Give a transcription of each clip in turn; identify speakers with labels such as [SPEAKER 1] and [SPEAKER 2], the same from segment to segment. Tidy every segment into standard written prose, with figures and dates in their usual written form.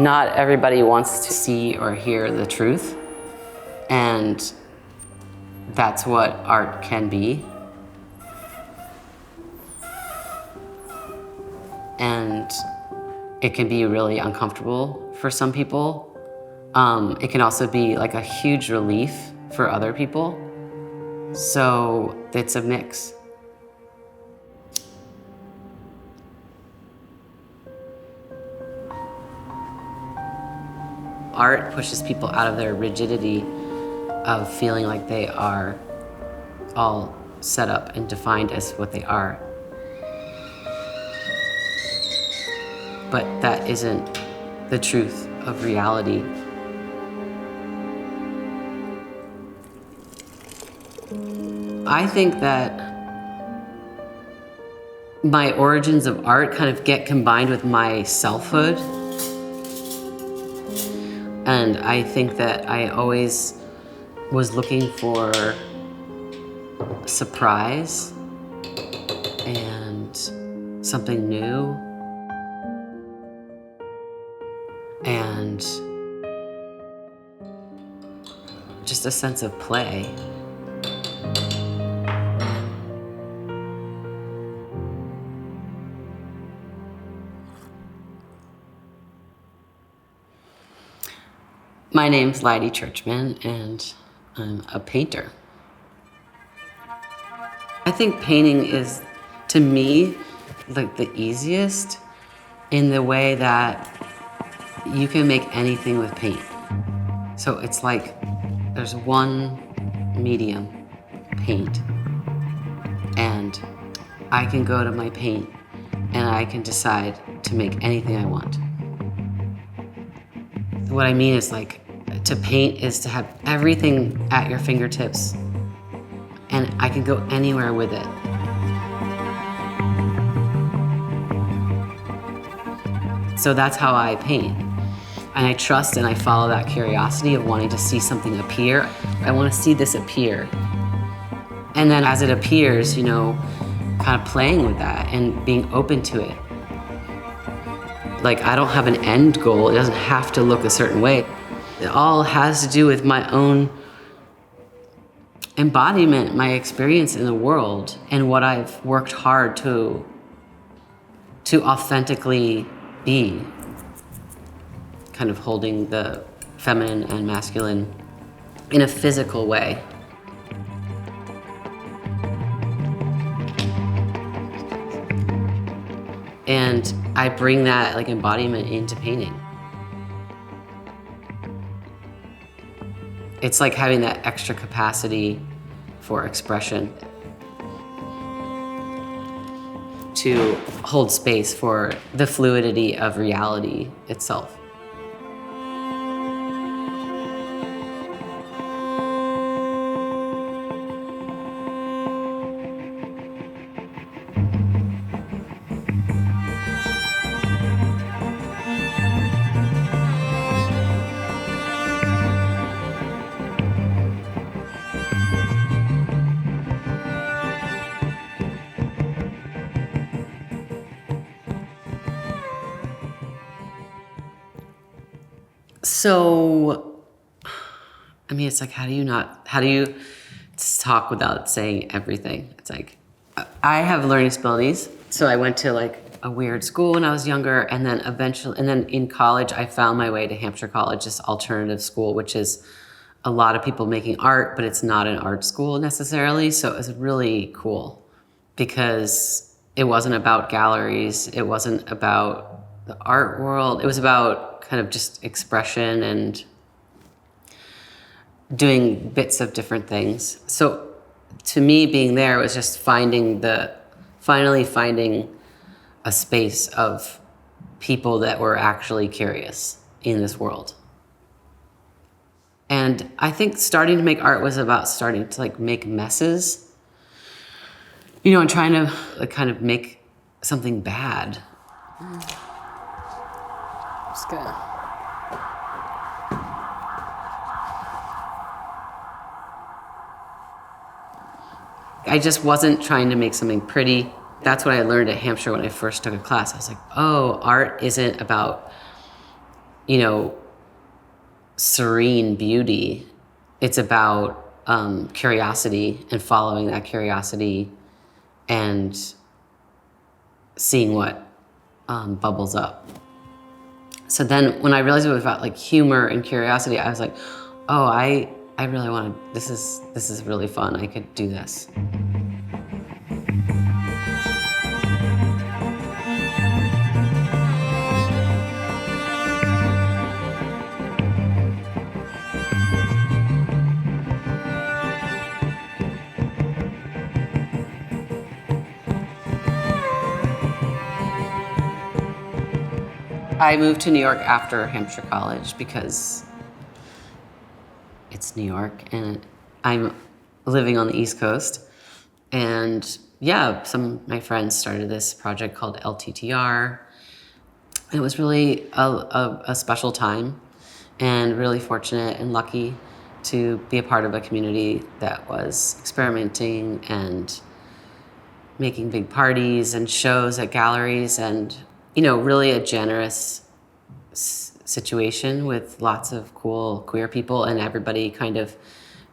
[SPEAKER 1] Not everybody wants to see or hear the truth, and that's what art can be. And it can be really uncomfortable for some people. It can also be like a huge relief for other people. So it's a mix. Art pushes people out of their rigidity of feeling like they are all set up and defined as what they are. But that isn't the truth of reality. I think that my origins of art kind of get combined with my selfhood. And I think that I always was looking for surprise and something new and just a sense of play. My name's Leidy Churchman, and I'm a painter. I think painting is, to me, like the easiest in the way that you can make anything with paint. So it's like there's one medium, paint, and I can go to my paint and I can decide to make anything I want. What I mean is, like, to paint is to have everything at your fingertips, and I can go anywhere with it. So that's how I paint. And I trust and I follow that curiosity of wanting to see something appear. I want to see this appear. And then as it appears, you know, kind of playing with that and being open to it. Like, I don't have an end goal. It doesn't have to look a certain way. It all has to do with my own embodiment, my experience in the world, and what I've worked hard to authentically be. Kind of holding the feminine and masculine in a physical way. And I bring that like embodiment into painting. It's like having that extra capacity for expression to hold space for the fluidity of reality itself. So, I mean, it's like, how do you talk without saying everything? It's like, I have learning disabilities. So I went to like a weird school when I was younger, and then in college, I found my way to Hampshire College, this alternative school, which is a lot of people making art, but it's not an art school necessarily. So it was really cool because it wasn't about galleries. It wasn't about the art world. It was about kind of just expression and doing bits of different things. So to me, being there was just finally finding a space of people that were actually curious in this world. And I think starting to make art was about starting to like make messes, you know, and trying to like kind of make something bad. Just gonna. I just wasn't trying to make something pretty. That's what I learned at Hampshire when I first took a class. I was like, oh, art isn't about you know, serene beauty. It's about curiosity and following that curiosity and seeing what bubbles up. So then when I realized it was about like humor and curiosity, I was like, oh, I really want to, this is really fun. I could do this. I moved to New York after Hampshire College because it's New York and I'm living on the East Coast. And yeah, some of my friends started this project called LTTR. It was really a special time and really fortunate and lucky to be a part of a community that was experimenting and making big parties and shows at galleries and, you know, really a generous situation with lots of cool queer people and everybody kind of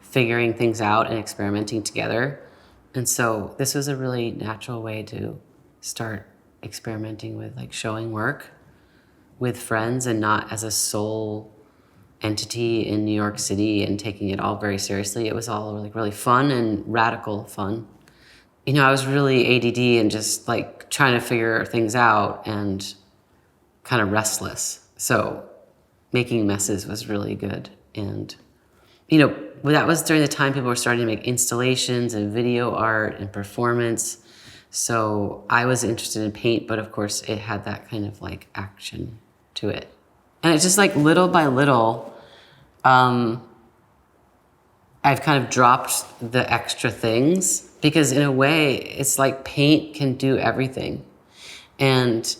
[SPEAKER 1] figuring things out and experimenting together. And so this was a really natural way to start experimenting with like showing work with friends and not as a sole entity in New York City and taking it all very seriously. It was all like really fun and radical fun. You know, I was really ADD and just like trying to figure things out and kind of restless. So making messes was really good. And, you know, that was during the time people were starting to make installations and video art and performance. So I was interested in paint, but of course it had that kind of like action to it. And it's just like little by little, I've kind of dropped the extra things because in a way it's like paint can do everything. And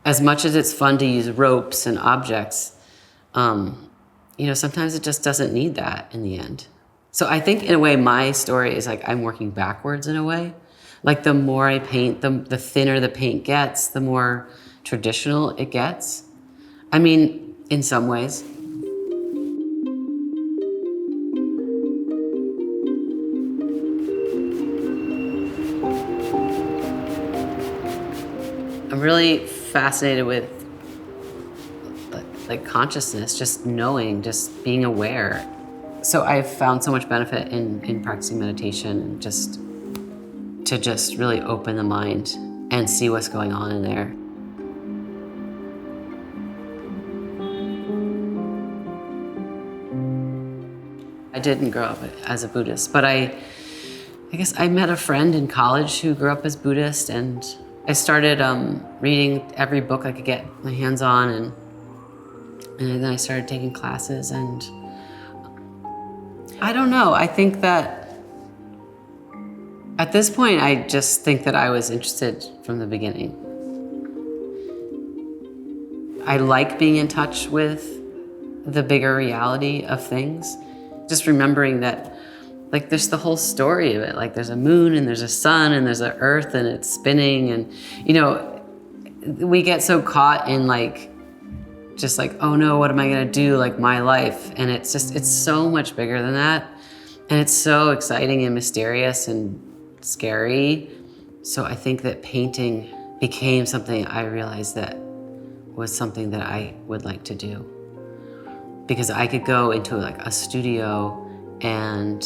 [SPEAKER 1] as much as it's fun to use ropes and objects, you know, sometimes it just doesn't need that in the end. So I think in a way my story is like I'm working backwards in a way. Like the more I paint, the thinner the paint gets, the more traditional it gets. I mean, in some ways. I'm really fascinated with like consciousness, just knowing, just being aware. So I've found so much benefit in practicing meditation and just to just really open the mind and see what's going on in there. I didn't grow up as a Buddhist, but I guess I met a friend in college who grew up as Buddhist, and I started reading every book I could get my hands on, and then I started taking classes, and I don't know, I think that at this point, I just think that I was interested from the beginning. I like being in touch with the bigger reality of things. Just remembering that, like, there's the whole story of it. Like, there's a moon and there's a sun and there's an earth and it's spinning. And, you know, we get so caught in like, just like, oh no, what am I gonna do? Like my life. And it's just, it's so much bigger than that. And it's so exciting and mysterious and scary. So I think that painting became something I realized that was something that I would like to do. Because I could go into like a studio and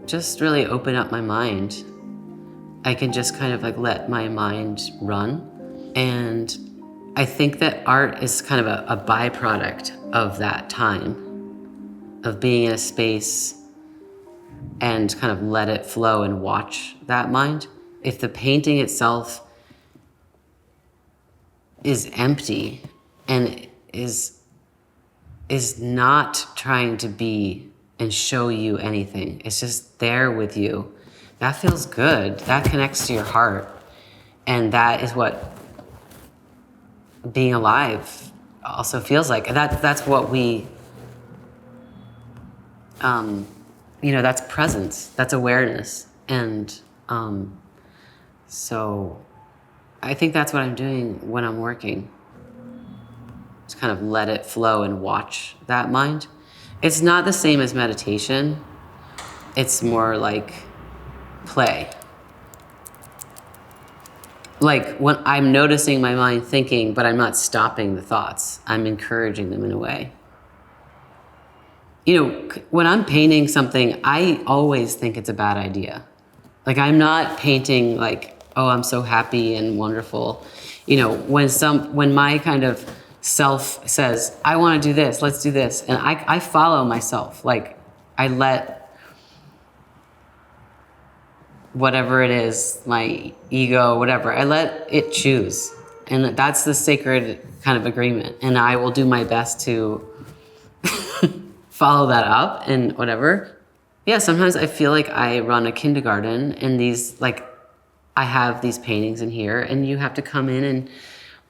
[SPEAKER 1] just really open up my mind. I can just kind of like let my mind run. And I think that art is kind of a byproduct of that time, of being in a space and kind of let it flow and watch that mind. If the painting itself is empty and is not trying to be and show you anything, it's just there with you, that feels good. That connects to your heart. And that is what being alive also feels like. That's what we, you know, that's presence, that's awareness. And so I think that's what I'm doing when I'm working. just kind of let it flow and watch that mind. It's not the same as meditation. It's more like play. Like when I'm noticing my mind thinking, but I'm not stopping the thoughts. I'm encouraging them in a way. You know, when I'm painting something, I always think it's a bad idea. Like I'm not painting like, oh, I'm so happy and wonderful. You know, when my kind of self says, I want to do this, let's do this. And I follow myself. Like I let whatever it is, my ego, whatever, I let it choose. And that's the sacred kind of agreement. And I will do my best to follow that up and whatever. Yeah, sometimes I feel like I run a kindergarten and these, like, I have these paintings in here and you have to come in and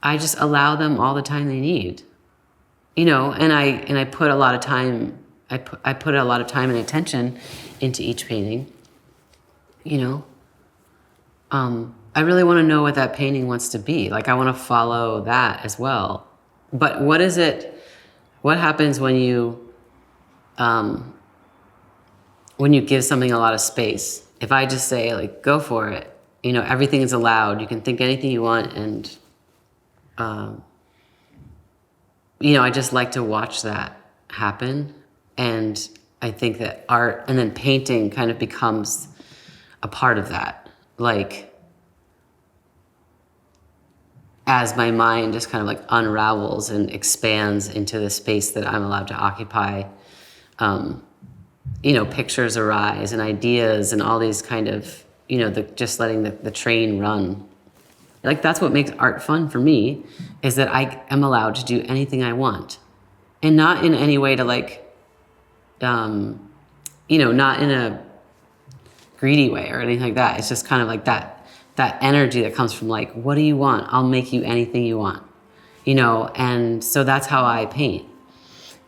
[SPEAKER 1] I just allow them all the time they need. You know, and I put a lot of time, I put a lot of time and attention into each painting. You know, I really want to know what that painting wants to be. Like, I want to follow that as well. But what happens when you give something a lot of space? If I just say, like, go for it, you know, everything is allowed. You can think anything you want. And, you know, I just like to watch that happen. And I think that art and then painting kind of becomes a part of that, like as my mind just kind of like unravels and expands into the space that I'm allowed to occupy, you know, pictures arise and ideas and all these kind of, you know, just letting the train run. Like that's what makes art fun for me, is that I am allowed to do anything I want, and not in any way to like, you know, not in a greedy way or anything like that. It's just kind of like that energy that comes from like, what do you want? I'll make you anything you want, you know? And so that's how I paint.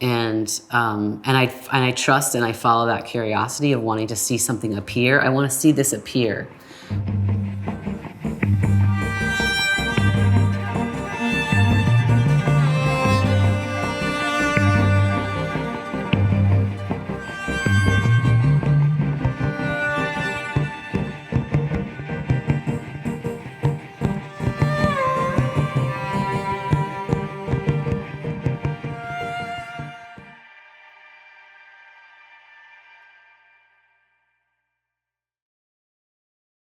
[SPEAKER 1] And I trust and I follow that curiosity of wanting to see something appear. I want to see this appear.